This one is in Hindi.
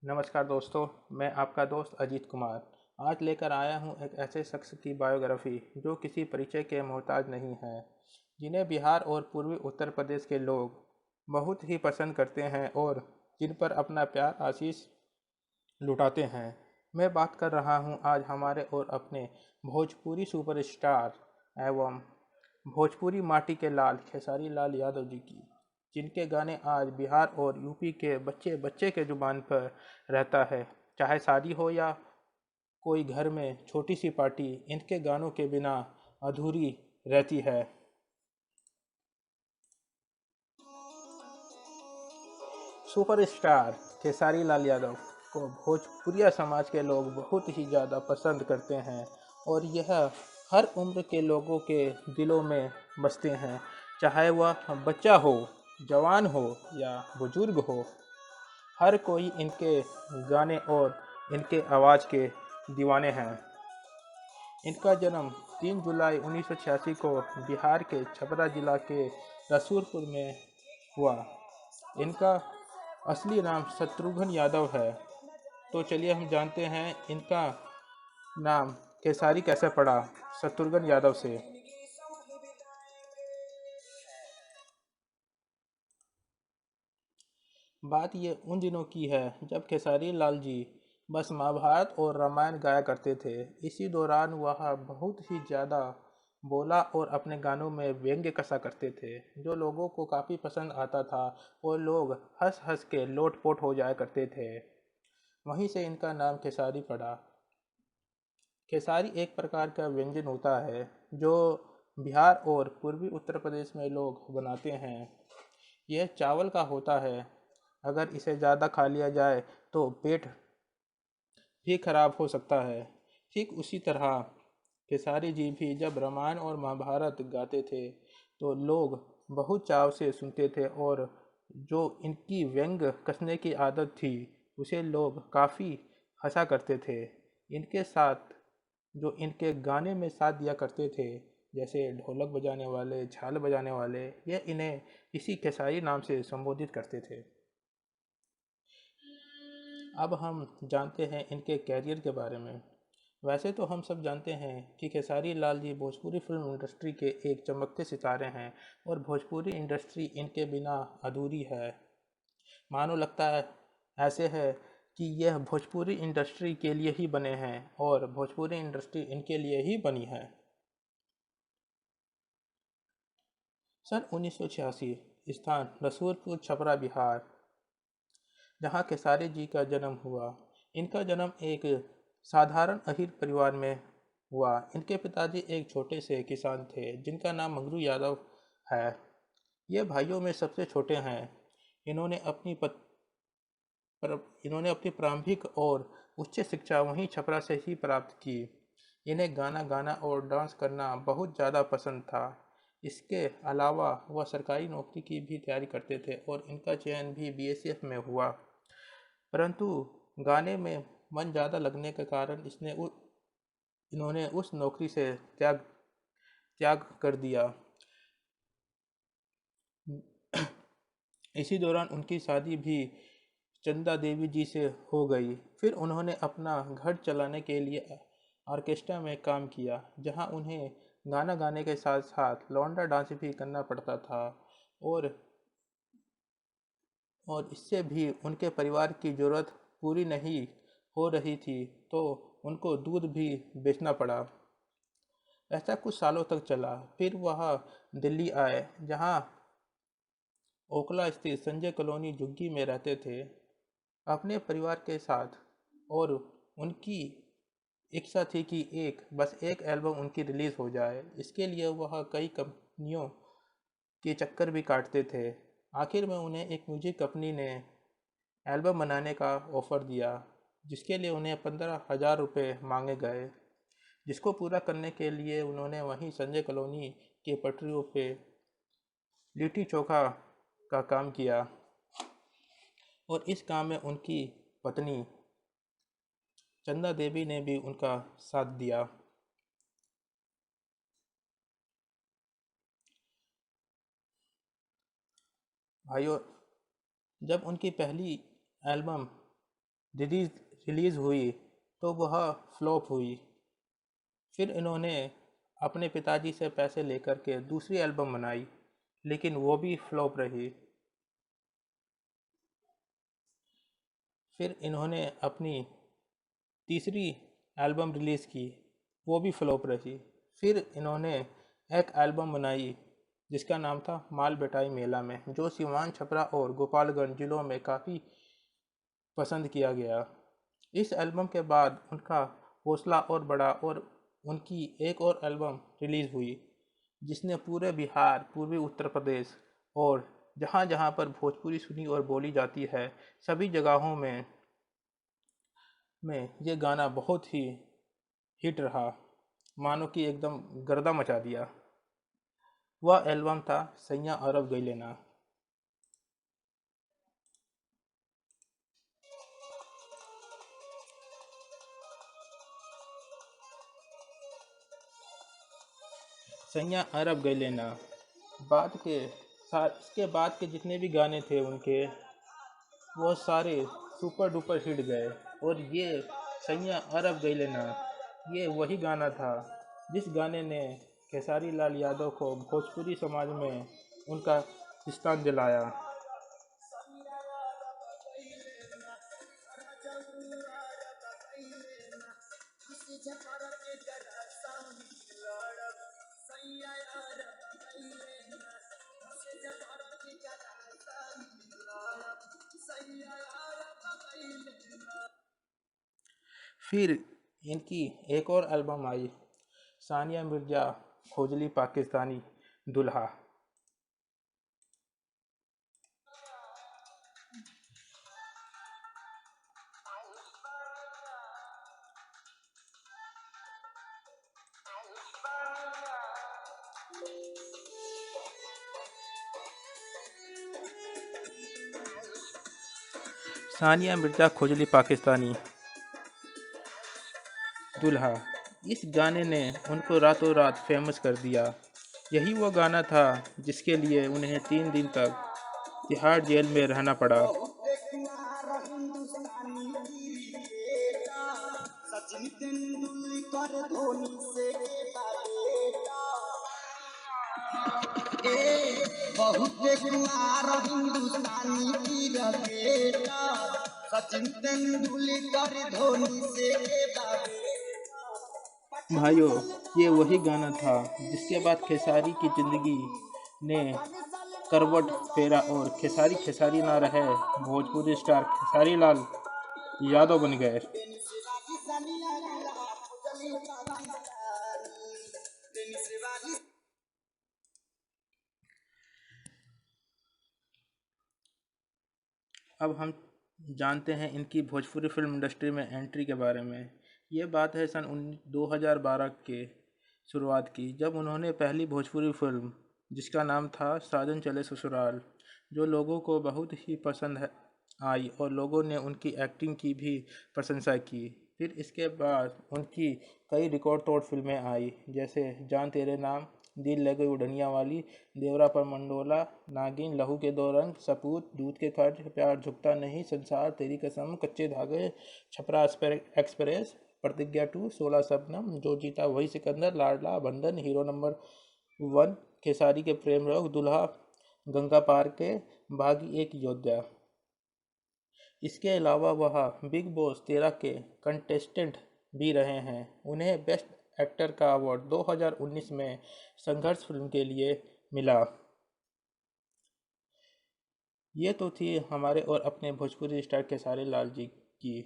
नमस्कार दोस्तों। मैं आपका दोस्त अजीत कुमार आज लेकर आया हूं एक ऐसे शख्स की बायोग्राफी जो किसी परिचय के मोहताज नहीं है, जिन्हें बिहार और पूर्वी उत्तर प्रदेश के लोग बहुत ही पसंद करते हैं और जिन पर अपना प्यार आशीष लुटाते हैं। मैं बात कर रहा हूं आज हमारे और अपने भोजपुरी सुपरस्टार एवं भोजपुरी माटी के लाल खेसारी लाल यादव जी की, जिनके गाने आज बिहार और यूपी के बच्चे बच्चे के जुबान पर रहता है। चाहे शादी हो या कोई घर में छोटी सी पार्टी, इनके गानों के बिना अधूरी रहती है। सुपरस्टार खेसारी लाल यादव को भोजपुरिया समाज के लोग बहुत ही ज़्यादा पसंद करते हैं और यह हर उम्र के लोगों के दिलों में बसते हैं। चाहे वह बच्चा हो, जवान हो या बुजुर्ग हो, हर कोई इनके गाने और इनके आवाज़ के दीवाने हैं। इनका जन्म 3 जुलाई 1986 को बिहार के छपरा जिला के रसूलपुर में हुआ। इनका असली नाम शत्रुघ्न यादव है। तो चलिए हम जानते हैं इनका नाम केसारी कैसे पड़ा शत्रुघ्न यादव से। बात ये उन दिनों की है जब खेसारी लाल जी बस महाभारत और रामायण गाया करते थे। इसी दौरान वह बहुत ही ज़्यादा बोला और अपने गानों में व्यंग्य कसा करते थे, जो लोगों को काफ़ी पसंद आता था और लोग हंस हंस के लोटपोट हो जाया करते थे। वहीं से इनका नाम खेसारी पड़ा। खेसारी एक प्रकार का व्यंजन होता है जो बिहार और पूर्वी उत्तर प्रदेश में लोग बनाते हैं। यह चावल का होता है। अगर इसे ज़्यादा खा लिया जाए तो पेट भी खराब हो सकता है। ठीक उसी तरह खेसारी जी भी जब रामायण और महाभारत गाते थे तो लोग बहुत चाव से सुनते थे और जो इनकी व्यंग कसने की आदत थी उसे लोग काफ़ी हंसा करते थे। इनके साथ जो इनके गाने में साथ दिया करते थे, जैसे ढोलक बजाने वाले, झाल बजाने वाले, ये इन्हें इसी खेसारी नाम से संबोधित करते थे। अब हम जानते हैं इनके कैरियर के बारे में। वैसे तो हम सब जानते हैं कि खेसारी लाल जी भोजपुरी फिल्म इंडस्ट्री के एक चमकते सितारे हैं और भोजपुरी इंडस्ट्री इनके बिना अधूरी है। मानो लगता है ऐसे है कि यह भोजपुरी इंडस्ट्री के लिए ही बने हैं और भोजपुरी इंडस्ट्री इनके लिए ही बनी है। सन 1986, स्थान रसूलपुर छपरा बिहार, जहाँ खेसारी जी का जन्म हुआ। इनका जन्म एक साधारण अहीर परिवार में हुआ। इनके पिताजी एक छोटे से किसान थे जिनका नाम मंगरू यादव है। ये भाइयों में सबसे छोटे हैं। इन्होंने अपनी पत, पर, इन्होंने अपनी प्रारंभिक और उच्च शिक्षा वहीं छपरा से ही प्राप्त की। इन्हें गाना गाना और डांस करना बहुत ज़्यादा पसंद था। इसके अलावा वह सरकारी नौकरी की भी तैयारी करते थे और इनका चयन भी बीएसएफ में हुआ। परंतु गाने में मन ज़्यादा लगने के कारण इन्होंने उस नौकरी से त्याग त्याग कर दिया। इसी दौरान उनकी शादी भी चंदा देवी जी से हो गई। फिर उन्होंने अपना घर चलाने के लिए ऑर्केस्ट्रा में काम किया, जहां उन्हें गाना गाने के साथ साथ लौंडा डांस भी करना पड़ता था और और इससे भी उनके परिवार की ज़रूरत पूरी नहीं हो रही थी, तो उनको दूध भी बेचना पड़ा। ऐसा कुछ सालों तक चला। फिर वह दिल्ली आए, जहां ओखला स्थित संजय कॉलोनी झुग्गी में रहते थे अपने परिवार के साथ। और उनकी इच्छा थी कि बस एक एल्बम उनकी रिलीज़ हो जाए। इसके लिए वह कई कंपनियों के चक्कर भी काटते थे। आखिर में उन्हें एक म्यूजिक कंपनी ने एल्बम बनाने का ऑफ़र दिया, जिसके लिए उन्हें 15,000 रुपये मांगे गए, जिसको पूरा करने के लिए उन्होंने वहीं संजय कॉलोनी के पटरियों पे लिट्टी चोखा का काम किया और इस काम में उनकी पत्नी चंदा देवी ने भी उनका साथ दिया। भाइयों, जब उनकी पहली एल्बम रिलीज रिलीज़ हुई तो वह फ्लॉप हुई। फिर इन्होंने अपने पिताजी से पैसे लेकर के दूसरी एल्बम बनाई, लेकिन वो भी फ्लॉप रही। फिर इन्होंने अपनी तीसरी एल्बम रिलीज़ की, वो भी फ्लॉप रही। फिर इन्होंने एक एल्बम बनाई जिसका नाम था माल बेटाई मेला में, जो सिवान, छपरा और गोपालगंज जिलों में काफ़ी पसंद किया गया। इस एल्बम के बाद उनका हौसला और बढ़ा और उनकी एक और एल्बम रिलीज़ हुई जिसने पूरे बिहार, पूर्वी उत्तर प्रदेश और जहाँ जहाँ पर भोजपुरी सुनी और बोली जाती है, सभी जगहों में ये गाना बहुत ही हिट रहा, मानो कि एकदम गर्दा मचा दिया। वह एल्बम था सैयां अरब गइले ना। सैयां अरब गइले ना। बाद के इसके बाद के जितने भी गाने थे उनके, वो सारे सुपर डुपर हिट गए। और ये सैयां अरब गइले ना, ये वही गाना था जिस गाने ने खेसारी लाल यादव को भोजपुरी समाज में उनका स्थान दिलाया। फिर इनकी एक और एल्बम आई, सानिया मिर्ज़ा खोजली पाकिस्तानी दुल्हा। सानिया मिर्ज़ा खोजली पाकिस्तानी दुल्हा, इस गाने ने उनको रातों रात फेमस कर दिया। यही वो गाना था जिसके लिए उन्हें 3 दिन तक तिहाड़ जेल में रहना पड़ा। बहुत कुमार हिंदुस्तानी क्रिकेटर, सचिन तेंदुलकर धोनी से भाइयों, ये वही गाना था जिसके बाद खेसारी की जिंदगी ने करवट फेरा और खेसारी खेसारी ना रहे, भोजपुरी स्टार खेसारी लाल यादव बन गए। अब हम जानते हैं इनकी भोजपुरी फिल्म इंडस्ट्री में एंट्री के बारे में। ये बात है सन 2012 के शुरुआत की, जब उन्होंने पहली भोजपुरी फिल्म जिसका नाम था साजन चले ससुराल, जो लोगों को बहुत ही आई और लोगों ने उनकी एक्टिंग की भी प्रशंसा की। फिर इसके बाद उनकी कई रिकॉर्ड तोड़ फिल्में आई, जैसे जान तेरे नाम, दिल लगे उड़निया वाली, देवरा पर मंडोला, नागिन, लहू के दो रंग, सपूत, दूध के खर्च, प्यार झुकता नहीं, संसार, तेरी कसम, कच्चे धागे, छपरा एक्सप्रेस, प्रतिज्ञा 2, 16 शबनम, जो जीता वही सिकंदर, लाडला, बंधन, हीरो नंबर 1, खेसारी के प्रेम रोग, दुल्हा, गंगा पार के, बागी एक योद्धा। इसके अलावा वह बिग बॉस 13 के कंटेस्टेंट भी रहे हैं। उन्हें बेस्ट एक्टर का अवार्ड 2019 में संघर्ष फिल्म के लिए मिला। ये तो थी हमारे और अपने भोजपुरी स्टार खेसारी लाल जी की